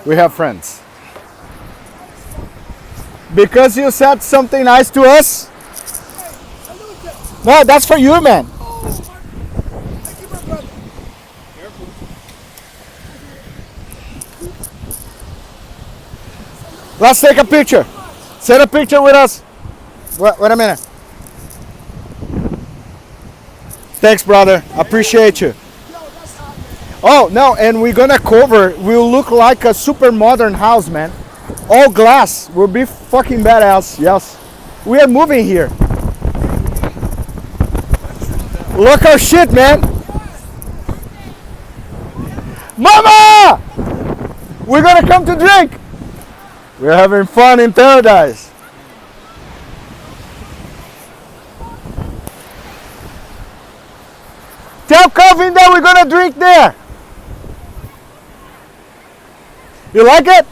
We have friends. Because you said something nice to us. No, that's for you, man. Thank you, my brother. Let's take a picture. Take a picture with us. Wait a minute. Thanks, brother. Appreciate you. Oh, no, and we're gonna cover, we'll look like a super modern house, man. All glass. Will be fucking badass. Yes. We are moving here. Look our shit, man. Mama! We're gonna come to drink. We're having fun in paradise. Tell Calvin that we're gonna drink there. You like it?